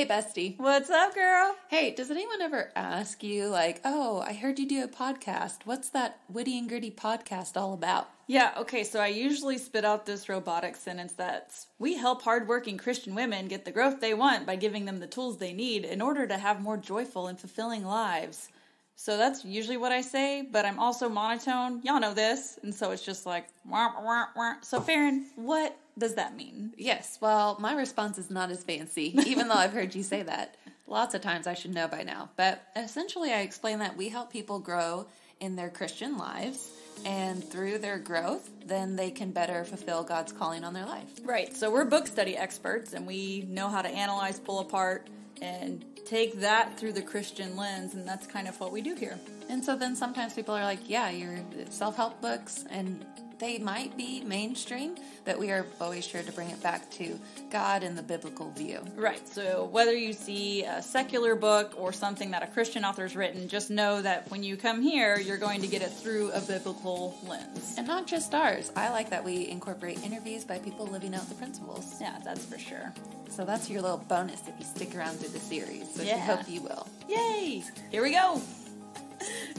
Hey, bestie. What's up, girl? Hey, does anyone ever ask you, like, oh, I heard you do a podcast. What's that witty and gritty podcast all about? Yeah, okay, so I usually spit out this robotic sentence that's, we help hardworking Christian women get the growth they want by giving them the tools they need in order to have more joyful and fulfilling lives. So that's usually what I say, but I'm also monotone. Y'all know this. And so it's just like, wah, wah, wah. So Farron, what does that mean? Yes, well, my response is not as fancy, even though I've heard you say that. Lots of times I should know by now. But essentially I explain that we help people grow in their Christian lives, and through their growth, then they can better fulfill God's calling on their life. Right, so we're book study experts, and we know how to analyze, pull apart, and take that through the Christian lens, and that's kind of what we do here. And so then sometimes people are like, yeah, you're self-help books, and they might be mainstream, but we are always sure to bring it back to God and the biblical view. Right, so whether you see a secular book or something that a Christian author's written, just know that when you come here, you're going to get it through a biblical lens. And not just ours. I like that we incorporate interviews by people living out the principles. Yeah, that's for sure. So that's your little bonus if you stick around through the series, which we hope you will. Yay! Here we go!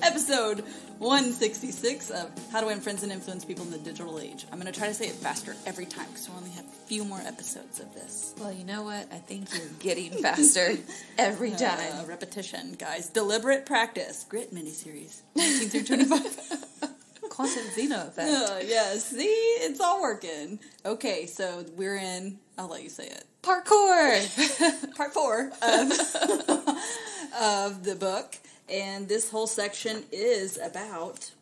Episode 166 of How to Win Friends and Influence People in the Digital Age. I'm going to try to say it faster every time because we only have a few more episodes of this. Well, you know what? I think you're getting faster every time. Repetition, guys. Deliberate practice. Grit miniseries. 19 through 25. Quantum Zeno effect. Yeah, see? It's all working. Okay, so we're in... I'll let you say it. Parkour! Part 4 of the book. And this whole section is about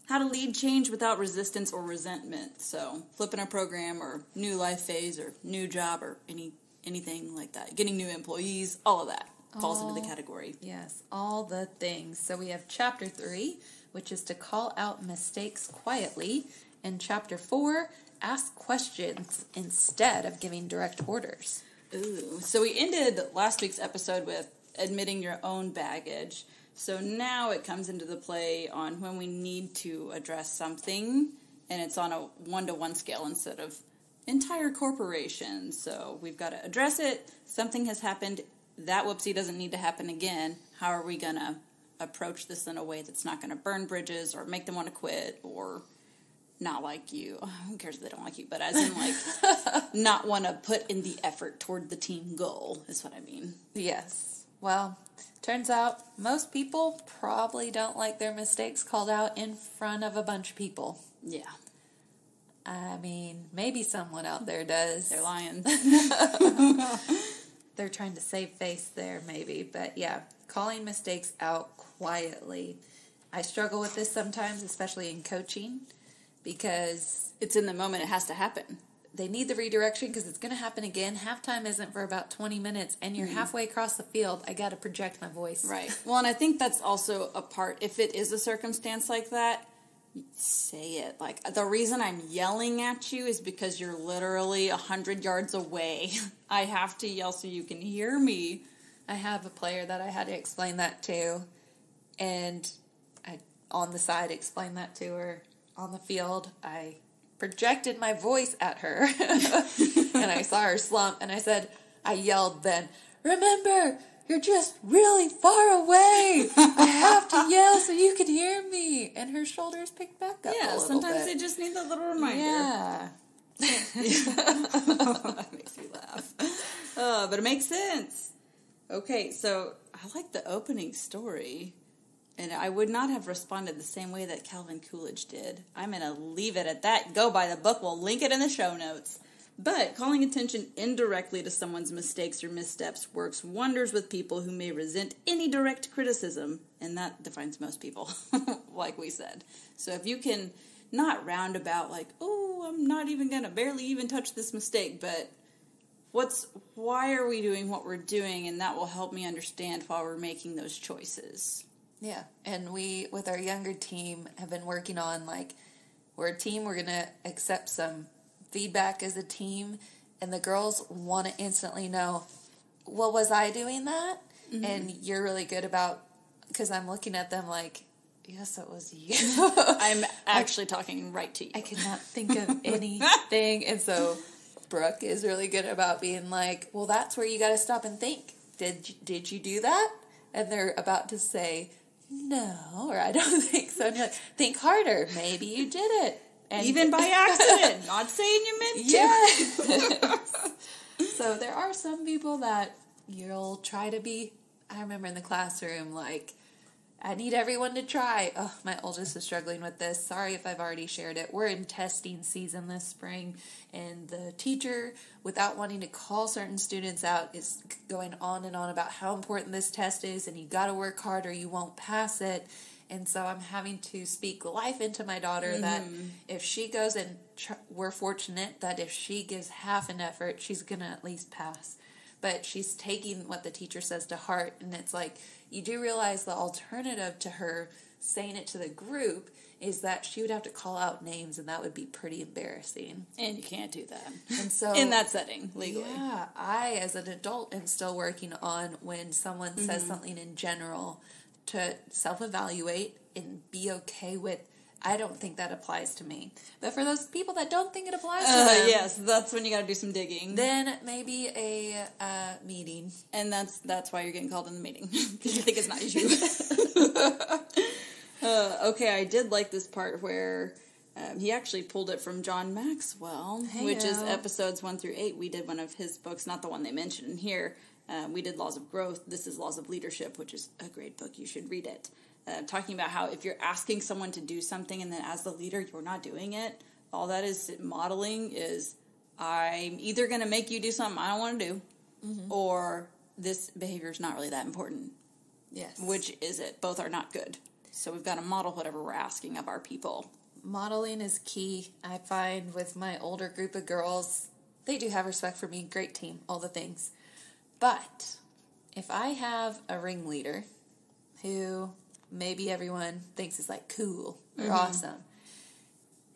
how to lead change without resistance or resentment. So, flipping a program or new life phase or new job or anything like that. Getting new employees, all of that falls into the category. Yes, all the things. So we have Chapter 3, which is to call out mistakes quietly. And Chapter 4, ask questions instead of giving direct orders. Ooh. So we ended last week's episode with admitting your own baggage. So now it comes into the play on when we need to address something, and it's on a 1-to-1 scale instead of entire corporations. So we've got to address it. Something has happened. That whoopsie doesn't need to happen again. How are we going to approach this in a way that's not going to burn bridges or make them want to quit or not like you? Who cares if they don't like you? But as in, like, not want to put in the effort toward the team goal is what I mean. Yes. Well, turns out most people probably don't like their mistakes called out in front of a bunch of people. Yeah. I mean, maybe someone out there does. They're lying. They're trying to save face there, maybe. But yeah, calling mistakes out quietly. I struggle with this sometimes, especially in coaching, because it's in the moment. It has to happen. They need the redirection because it's going to happen again. Halftime isn't for about 20 minutes, and you're halfway across the field. I got to project my voice. Right. Well, and I think that's also a part. If it is a circumstance like that, say it. Like, the reason I'm yelling at you is because you're literally 100 yards away. I have to yell so you can hear me. I have a player that I had to explain that to, and I, on the side, explained that to her. On the field, I projected my voice at her, and I saw her slump, and I yelled then, "Remember, you're just really far away. I have to yell so you can hear me." And her shoulders picked back up a little sometimes bit. they just need that little reminder. Yeah. That makes me laugh. But it makes sense. Okay, so I like the opening story. And I would not have responded the same way that Calvin Coolidge did. I'm going to leave it at that. Go buy the book. We'll link it in the show notes. But calling attention indirectly to someone's mistakes or missteps works wonders with people who may resent any direct criticism. And that defines most people, like we said. So if you can not roundabout like, oh, I'm not even going to barely even touch this mistake, but why are we doing what we're doing? And that will help me understand why we're making those choices. Yeah, and we, with our younger team, have been working on, like, we're a team, we're going to accept some feedback as a team, and the girls want to instantly know, well, was I doing that? Mm-hmm. And you're really good about, because I'm looking at them like, yes, it was you. I'm actually talking right to you. I cannot think of anything, and so Brooke is really good about being like, well, that's where you got to stop and think. Did you do that? And they're about to say, no, or I don't think so. And you're like, think harder. Maybe you did it. And even by accident. Not saying you meant to. Yeah. So there are some people that you'll try to be. I remember in the classroom, like, I need everyone to try. Oh, my oldest is struggling with this. Sorry if I've already shared it. We're in testing season this spring, and the teacher, without wanting to call certain students out, is going on and on about how important this test is, and you got to work hard or you won't pass it. And so I'm having to speak life into my daughter that if she goes and we're fortunate that if she gives half an effort, she's going to at least pass. But she's taking what the teacher says to heart, and it's like, you do realize the alternative to her saying it to the group is that she would have to call out names, and that would be pretty embarrassing. And you can't do that. And so in that setting, legally. Yeah, I, as an adult, am still working on when someone says something in general to self-evaluate and be okay with, I don't think that applies to me. But for those people that don't think it applies to them, yes, that's when you got to do some digging. then maybe a meeting. And that's why you're getting called in the meeting, because you think it's not you. Okay, I did like this part where he actually pulled it from John Maxwell, which is episodes 1 through 8. We did one of his books, not the one they mentioned in here. We did Laws of Growth. This is Laws of Leadership, which is a great book. You should read it. Talking about how if you're asking someone to do something and then as the leader you're not doing it, all that is modeling is, I'm either going to make you do something I don't want to do, or this behavior is not really that important. Yes. Which is it? Both are not good. So we've got to model whatever we're asking of our people. Modeling is key. I find with my older group of girls, they do have respect for me, great team, all the things. But if I have a ringleader who maybe everyone thinks is like cool or awesome,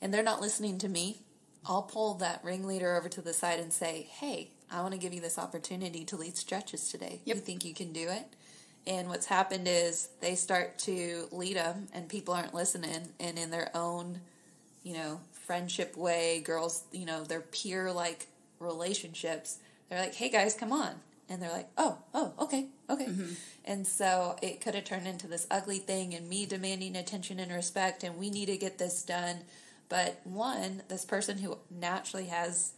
and they're not listening to me, I'll pull that ringleader over to the side and say, hey, I want to give you this opportunity to lead stretches today. Yep. You think you can do it? And what's happened is they start to lead them, and people aren't listening, and in their own, friendship way, girls, their peer-like relationships, they're like, hey, guys, come on. And they're like, oh, okay. And so it could have turned into this ugly thing and me demanding attention and respect, and we need to get this done. But one, this person who naturally has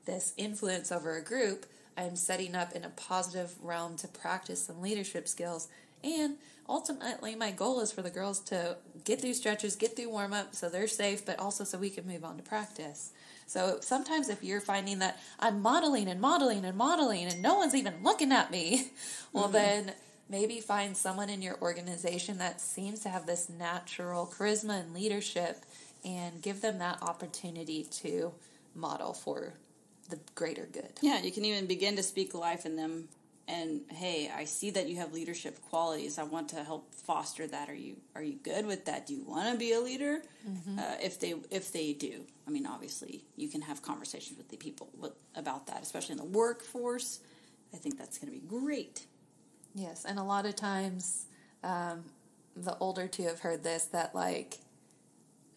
this influence over a group, I'm setting up in a positive realm to practice some leadership skills. And ultimately, my goal is for the girls to get through stretches, get through warm-up so they're safe, but also so we can move on to practice. So sometimes if you're finding that I'm modeling and no one's even looking at me, well then maybe find someone in your organization that seems to have this natural charisma and leadership and give them that opportunity to model for the greater good. Yeah, you can even begin to speak life in them. And hey, I see that you have leadership qualities. I want to help foster that. Are you good with that? Do you want to be a leader? If they do, I mean, obviously you can have conversations with the people about that, especially in the workforce. I think that's going to be great. Yes, and a lot of times, the older two have heard this, that like,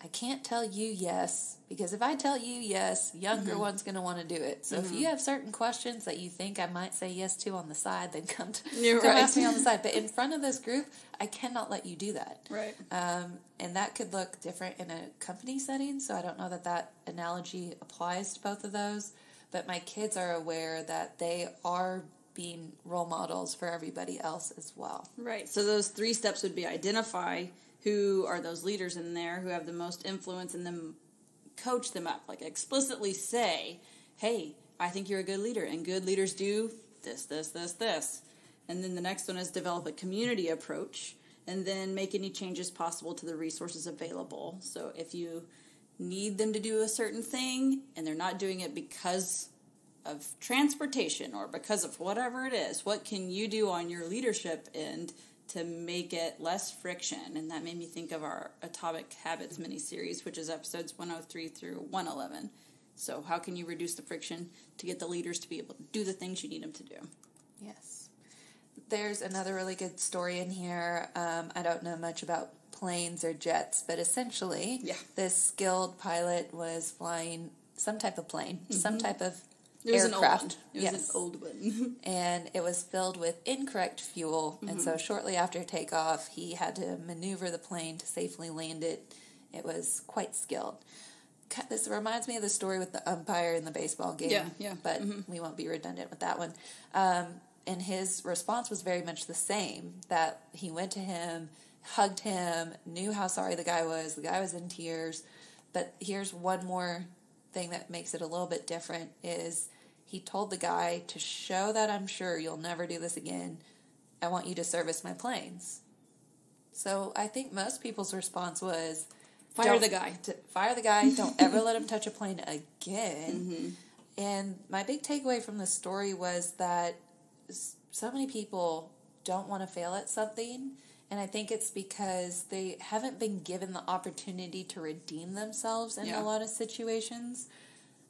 I can't tell you yes, because if I tell you yes, younger one's going to want to do it. So if you have certain questions that you think I might say yes to on the side, then come ask me on the side. But in front of this group, I cannot let you do that. Right. And that could look different in a company setting, so I don't know that analogy applies to both of those. But my kids are aware that they are being role models for everybody else as well. Right. So those 3 steps would be identify who are those leaders in there who have the most influence, and then coach them up. Like explicitly say, hey, I think you're a good leader, and good leaders do this. And then the next one is develop a community approach, and then make any changes possible to the resources available. So if you need them to do a certain thing, and they're not doing it because of transportation or because of whatever it is, what can you do on your leadership end to make it less friction? And that made me think of our Atomic Habits mini-series, which is episodes 103 through 111. So how can you reduce the friction to get the leaders to be able to do the things you need them to do? Yes. There's another really good story in here. I don't know much about planes or jets, but essentially this skilled pilot was flying some type of plane, some type of aircraft. It was an old one. And it was filled with incorrect fuel. And so shortly after takeoff, he had to maneuver the plane to safely land it. It was quite skilled. This reminds me of the story with the umpire in the baseball game. Yeah. But we won't be redundant with that one. And his response was very much the same, that he went to him, hugged him, knew how sorry the guy was. The guy was in tears. But here's one more thing that makes it a little bit different is he told the guy, to show that I'm sure you'll never do this again, I want you to service my planes. So I think most people's response was, fire the guy. Fire the guy. Don't ever let him touch a plane again. And my big takeaway from the story was that so many people don't want to fail at something. And I think it's because they haven't been given the opportunity to redeem themselves in a lot of situations.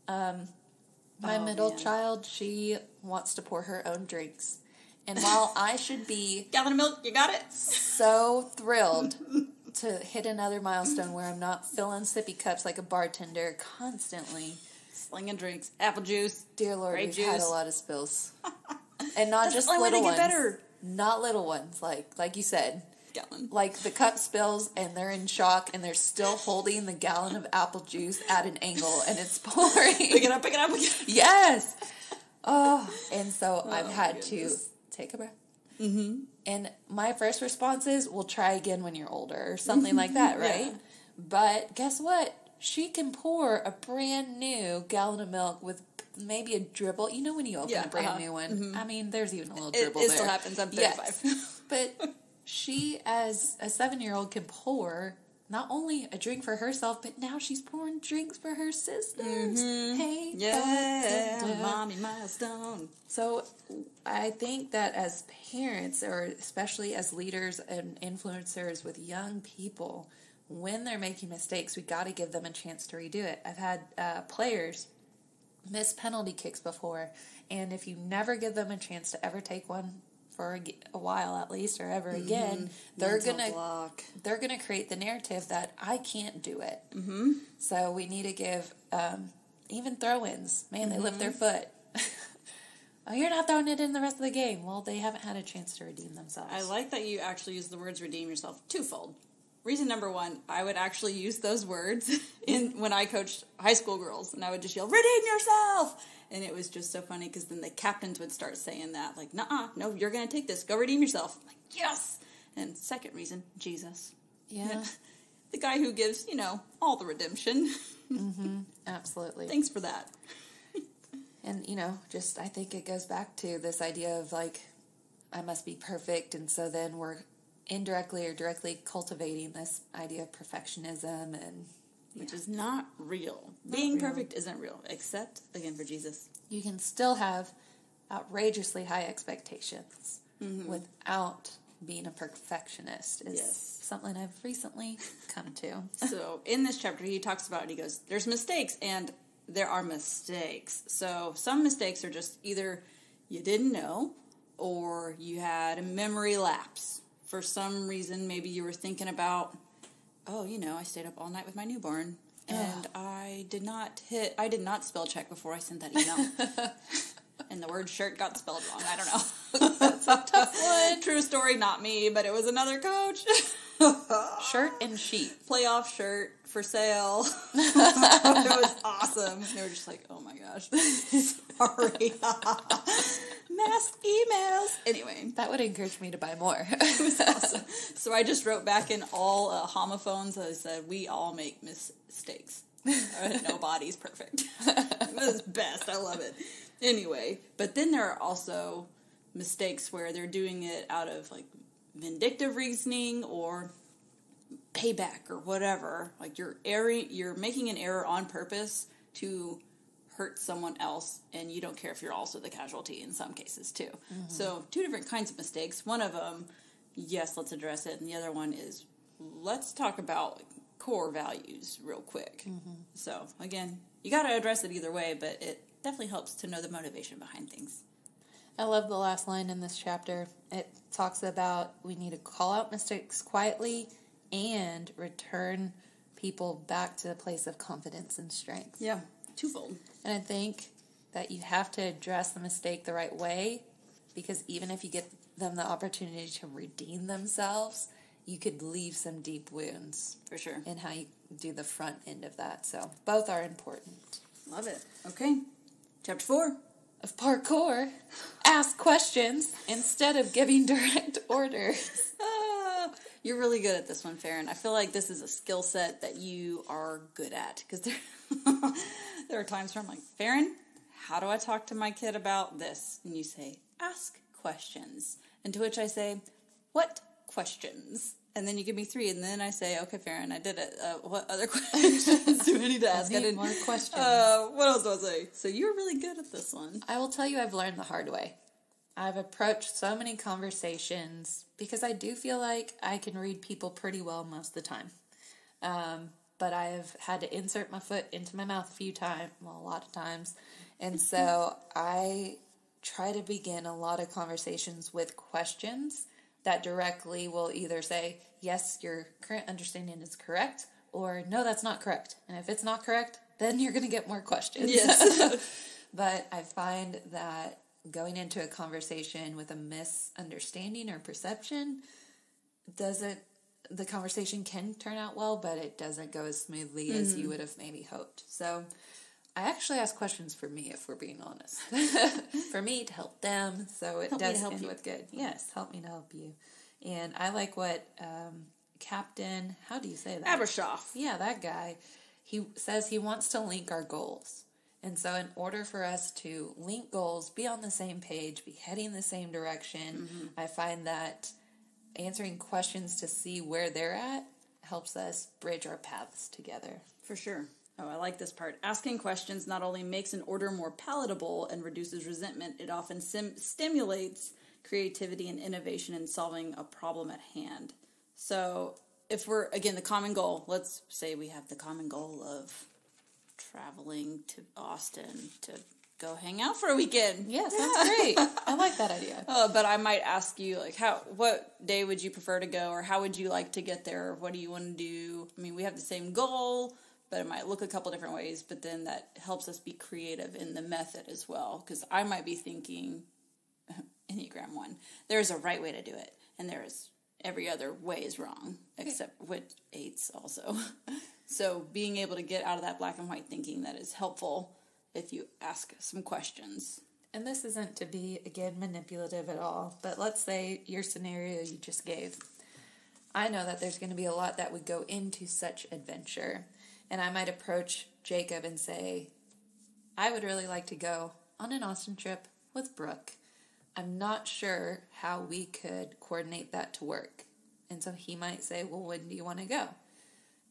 My middle child, she wants to pour her own drinks. And while I should be... Gallon of milk, you got it? So thrilled to hit another milestone where I'm not filling sippy cups like a bartender constantly. Slinging drinks. Apple juice. Dear Lord, grape we've had a lot of spills. And not just little ones. Better. Not little ones, like you said. Gallon. Like the cup spills and they're in shock and they're still holding the gallon of apple juice at an angle and it's pouring. Pick it up again. Yes. Oh, and so I've had to take a breath. And my first response is, we'll try again when you're older or something like that, right? Yeah. But guess what? She can pour a brand new gallon of milk with maybe a dribble. You know when you open a brand new one? I mean, there's even a little dribble there. It still happens. I'm 35. Yes. But she, as a 7-year-old, can pour not only a drink for herself, but now she's pouring drinks for her sisters. Hey, yeah, mommy milestone. So I think that as parents, or especially as leaders and influencers with young people, when they're making mistakes, we got to give them a chance to redo it. I've had players miss penalty kicks before, and if you never give them a chance to ever take one for a while at least, or ever again, they're gonna create the narrative that I can't do it. So we need to give even throw-ins. Man, they lift their foot. Oh, you're not throwing it in the rest of the game. Well, they haven't had a chance to redeem themselves. I like that you actually use the words redeem yourself twofold. Reason number one, I would actually use those words when I coached high school girls, and I would just yell, redeem yourself! And it was just so funny, because then the captains would start saying that, like, nuh-uh, no, you're going to take this, go redeem yourself. I'm like, yes! And second reason, Jesus. Yeah. The guy who gives, all the redemption. Absolutely. Thanks for that. And, just, I think it goes back to this idea of, like, I must be perfect, and so then we're indirectly or directly cultivating this idea of perfectionism, and which is not real. Being perfect isn't real, except, again, for Jesus. You can still have outrageously high expectations without being a perfectionist. Is something I've recently come to. So in this chapter, he talks about, he goes, there's mistakes, and there are mistakes. So some mistakes are just either you didn't know, or you had a memory lapse. For some reason, maybe you were thinking about, I stayed up all night with my newborn, and I did not spell check before I sent that email. And the word shirt got spelled wrong. I don't know. That's a tough one. True story, not me, but it was another coach. Shirt and sheet. Playoff shirt for sale. It was awesome. They were just like, oh my gosh. Sorry. Mass emails. Anyway. That would encourage me to buy more. It was awesome. So I just wrote back in all homophones. I said, we all make mistakes. Nobody's perfect. It was best. I love it. Anyway, but then there are also mistakes where they're doing it out of, like, vindictive reasoning or payback or whatever. Like, you're making an error on purpose to hurt someone else, and you don't care if you're also the casualty in some cases too. So 2 different kinds of mistakes. One of them, yes, let's address it, and the other one is, let's talk about core values real quick. So again, you got to address it either way, but it definitely helps to know the motivation behind things. I love the last line in this chapter. It talks about we need to call out mistakes quietly and return people back to the place of confidence and strength. Yeah, twofold. And I think that you have to address the mistake the right way, because even if you get them the opportunity to redeem themselves, you could leave some deep wounds. For sure. In how you do the front end of that. So both are important. Love it. Okay. Chapter 4. Of parkour, ask questions instead of giving direct orders. You're really good at this one, Farron. I feel like this is a skill set that you are good at. Because there are times where I'm like, Farron, how do I talk to my kid about this? And you say, ask questions. And to which I say, what questions? And then you give me 3, and then I say, okay, Farron, I did it. What other questions do I need to ask? I need more questions. What else do I say? So you're really good at this one. I will tell you I've learned the hard way. I've approached so many conversations because I do feel like I can read people pretty well most of the time. But I've had to insert my foot into my mouth a lot of times. And so I try to begin a lot of conversations with questions that directly will either say, yes, your current understanding is correct, or no, that's not correct. And if it's not correct, then you're going to get more questions. Yes. But I find that going into a conversation with a misunderstanding or perception the conversation can turn out well, but it doesn't go as smoothly as you would have maybe hoped. So I actually ask questions for me, if we're being honest. For me, to help them, so it does end with good. Yes, help me to help you. And I like what Captain, how do you say that? Abershoff. Yeah, that guy. He says he wants to link our goals. And so in order for us to link goals, be on the same page, be heading the same direction, I find that answering questions to see where they're at helps us bridge our paths together. For sure. Oh, I like this part. Asking questions not only makes an order more palatable and reduces resentment, it often stimulates creativity and innovation in solving a problem at hand. So if we're, again, the common goal, let's say we have the common goal of traveling to Austin to go hang out for a weekend. Yeah, sounds great. I like that idea. But I might ask you, like, what day would you prefer to go, or how would you like to get there? What do you want to do? I mean, we have the same goal, but it might look a couple different ways, but then that helps us be creative in the method as well, because I might be thinking, Enneagram 1, there's a right way to do it, and there is every other way is wrong, except with 8s also. So being able to get out of that black and white thinking, that is helpful if you ask some questions. And this isn't to be, again, manipulative at all, but let's say your scenario you just gave. I know that there's going to be a lot that would go into such adventure. And I might approach Jacob and say, I would really like to go on an Austin trip with Brooke. I'm not sure how we could coordinate that to work. And so he might say, well, when do you want to go?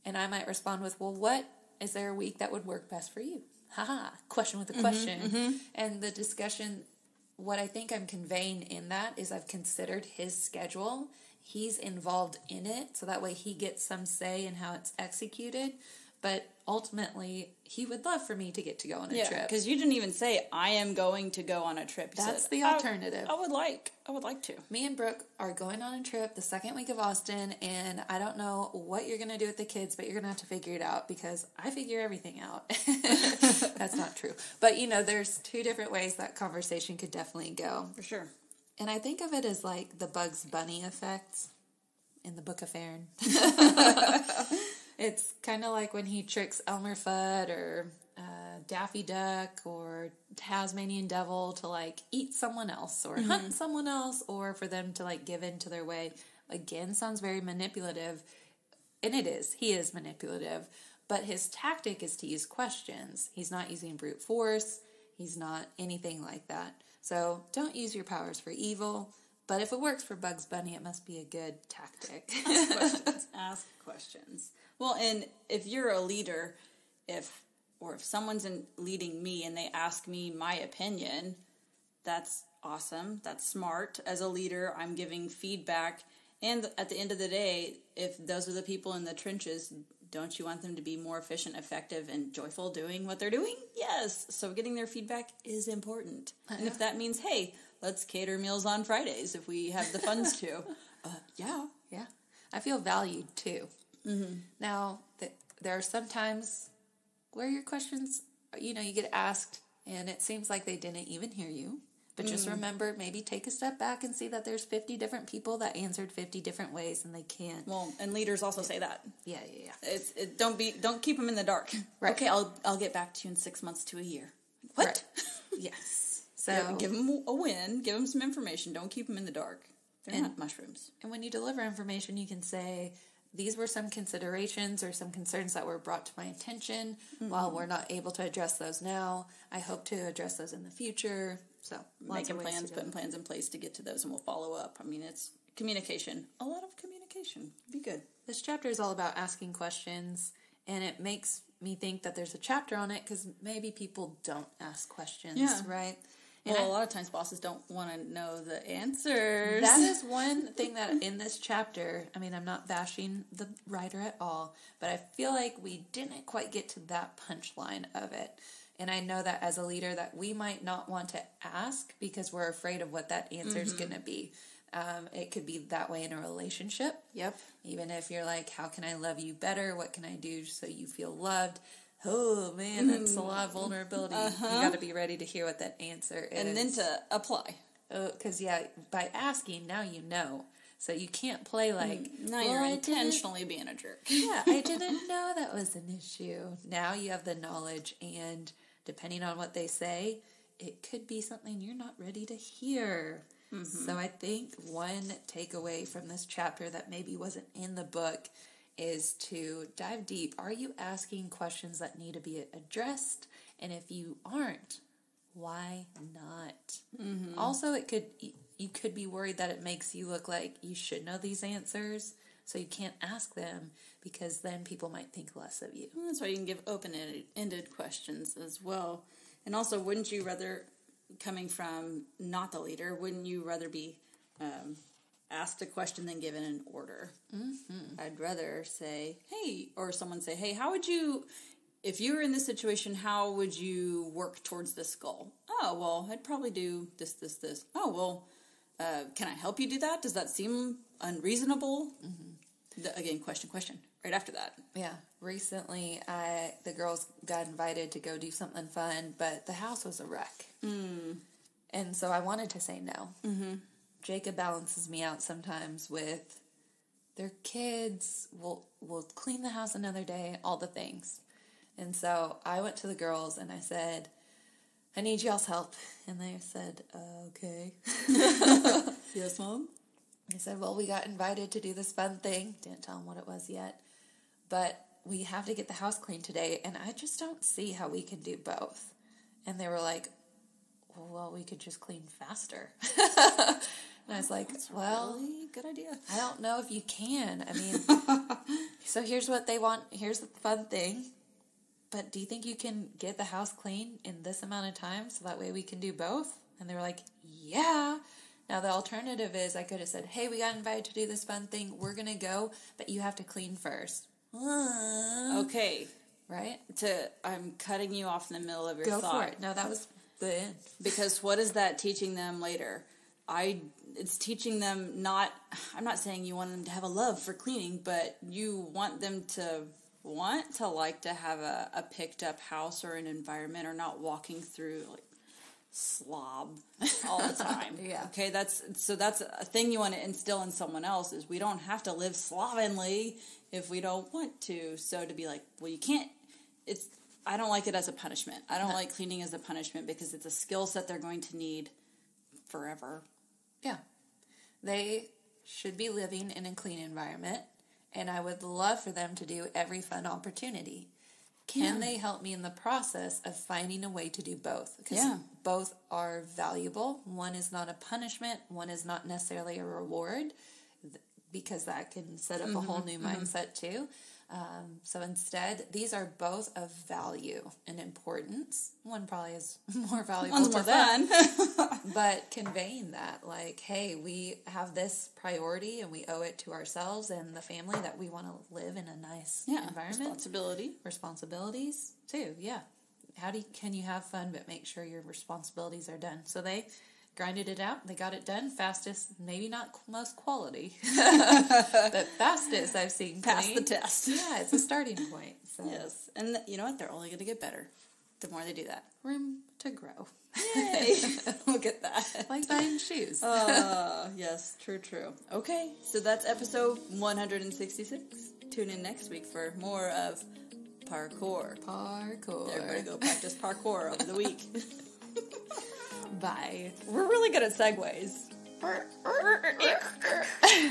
And I might respond with, well, is there a week that would work best for you? Haha, question with a question. And the discussion, what I think I'm conveying in that is I've considered his schedule. He's involved in it, so that way he gets some say in how it's executed. But ultimately, he would love for me to get to go on a trip. Yeah, because you didn't even say, I am going to go on a trip. You That's said, the alternative. I would like to. Me and Brooke are going on a trip the second week of Austin, and I don't know what you're going to do with the kids, but you're going to have to figure it out, because I figure everything out. That's not true. But, there's 2 different ways that conversation could definitely go. For sure. And I think of it as like the Bugs Bunny effect in the Book of Farron. It's kind of like when he tricks Elmer Fudd or Daffy Duck or Tasmanian Devil to like eat someone else or hunt someone else, or for them to like give in to their way. Again, sounds very manipulative. And it is. He is manipulative. But his tactic is to use questions. He's not using brute force. He's not anything like that. So don't use your powers for evil. But if it works for Bugs Bunny, it must be a good tactic. Ask questions. Ask questions. Well, and if you're a leader, if someone's leading me and they ask me my opinion, that's awesome. That's smart. As a leader, I'm giving feedback. And at the end of the day, if those are the people in the trenches, don't you want them to be more efficient, effective, and joyful doing what they're doing? Yes. So getting their feedback is important. And if that means, hey, let's cater meals on Fridays if we have the funds to. Yeah. I feel valued, too. Now, there are some times where your questions, you get asked and it seems like they didn't even hear you. But just remember, maybe take a step back and see that there's 50 different people that answered 50 different ways, and they can't. Well, and leaders also say that. Yeah. Don't keep them in the dark. Right. Okay, I'll get back to you in 6 months to a year. What? Right. Yes. So yeah, give them a win. Give them some information. Don't keep them in the dark. They're not mushrooms. And when you deliver information, you can say, these were some considerations or some concerns that were brought to my attention. While we're not able to address those now, I hope to address those in the future. So Making plans, putting plans in place to get to those, and we'll follow up. I mean, it's communication. A lot of communication. Be good. This chapter is all about asking questions, and it makes me think that there's a chapter on it because maybe people don't ask questions, right? And well, a lot of times bosses don't want to know the answers. That is one thing that in this chapter, I mean, I'm not bashing the writer at all, but I feel like we didn't quite get to that punchline of it. And I know that as a leader that we might not want to ask because we're afraid of what that answer is going to be. It could be that way in a relationship. Yep. Even if you're like, how can I love you better? What can I do so you feel loved? Oh, man, that's a lot of vulnerability. You got to be ready to hear what that answer is. And then to apply. Because, by asking, now you know. So you can't play like... Now you're intentionally being a jerk. Yeah, I didn't know that was an issue. Now you have the knowledge, and depending on what they say, it could be something you're not ready to hear. So I think one takeaway from this chapter that maybe wasn't in the book is to dive deep. Are you asking questions that need to be addressed? And if you aren't, why not? Also, you could be worried that it makes you look like you should know these answers, so you can't ask them because then people might think less of you. That's why you can give open-ended questions as well. And also, wouldn't you rather, coming from not the leader, wouldn't you rather be asked a question than given an order? I'd rather say, hey, or someone say, hey, how would you, if you were in this situation, how would you work towards this goal? Oh, well, I'd probably do this. Oh, well, can I help you do that? Does that seem unreasonable? Again, question, right after that. Yeah. Recently, the girls got invited to go do something fun, but the house was a wreck. And so I wanted to say no. Jacob balances me out sometimes with their kids, will clean the house another day, all the things. And so I went to the girls and I said, I need y'all's help. And they said, okay. Yes, Mom? I said, well, we got invited to do this fun thing. Didn't tell them what it was yet. But we have to get the house clean today, and I just don't see how we can do both. And they were like, well, we could just clean faster. And I was like, well, really good idea. I don't know if you can. I mean, so here's what they want. Here's the fun thing. But do you think you can get the house clean in this amount of time so that way we can do both? And they were like, yeah. Now, the alternative is I could have said, hey, we got invited to do this fun thing. We're going to go, but you have to clean first. Okay. Right? I'm cutting you off in the middle of your thought. Go for it. No, that was the end. Because what is that teaching them later? It's teaching them I'm not saying you want them to have a love for cleaning, but you want them to like to have a picked up house or an environment, or not walking through like slob all the time. Yeah. Okay, that's a thing you want to instill in someone else, is we don't have to live slovenly if we don't want to. So to be like, well, you can't, I don't like it as a punishment. I don't like cleaning as a punishment because it's a skill set they're going to need forever. Yeah. They should be living in a clean environment, and I would love for them to do every fun opportunity. Can they help me in the process of finding a way to do both? Because both are valuable. One is not a punishment. One is not necessarily a reward, because that can set up a whole new mindset too. So instead, these are both of value and importance. One probably is more valuable One's to more them. fun. But conveying that, like, hey, we have this priority and we owe it to ourselves and the family that we want to live in a nice environment. Responsibilities too, yeah. Can you have fun but make sure your responsibilities are done? So they grinded it out. They got it done fastest, maybe not most quality, but fastest I've seen. Pass the test. Yeah, it's a starting point. So. Yes, and you know what? They're only going to get better. the more they do that. Room to grow. Yay! Look at that. Like buying shoes. Yes, true. Okay, so that's episode 166. Tune in next week for more of parkour. Everybody go practice parkour over the week. Bye. We're really good at segues.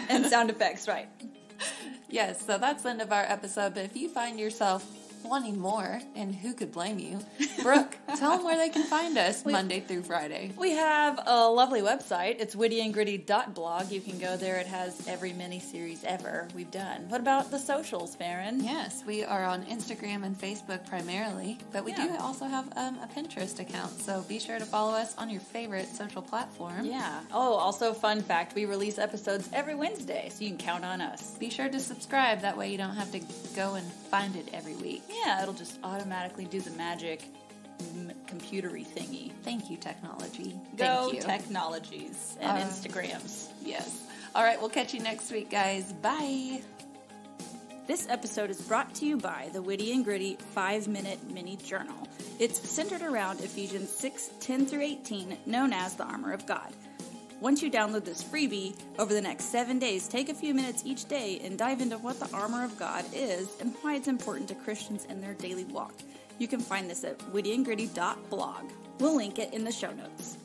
And sound effects, right? Yes, so that's the end of our episode, but if you find yourself wanting more, and who could blame you, Brooke, tell them where they can find us Monday through Friday. We have a lovely website. It's wittyandgritty.blog. You can go there. It has every mini-series ever we've done. What about the socials, Farron? Yes, we are on Instagram and Facebook primarily, but we do also have a Pinterest account, so be sure to follow us on your favorite social platform. Yeah. Oh, also, fun fact, we release episodes every Wednesday, so you can count on us. Be sure to subscribe, that way you don't have to go and find it every week. Yeah, it'll just automatically do the magic computery thingy. Thank you, technology. Go Thank you. technologies and Instagrams. Yes. All right, we'll catch you next week, guys. Bye. This episode is brought to you by the Witty and Gritty 5-Minute Mini Journal. It's centered around Ephesians 6:10-18, known as the Armor of God. Once you download this freebie, over the next 7 days, take a few minutes each day and dive into what the armor of God is and why it's important to Christians in their daily walk. You can find this at wittyandgritty.blog. We'll link it in the show notes.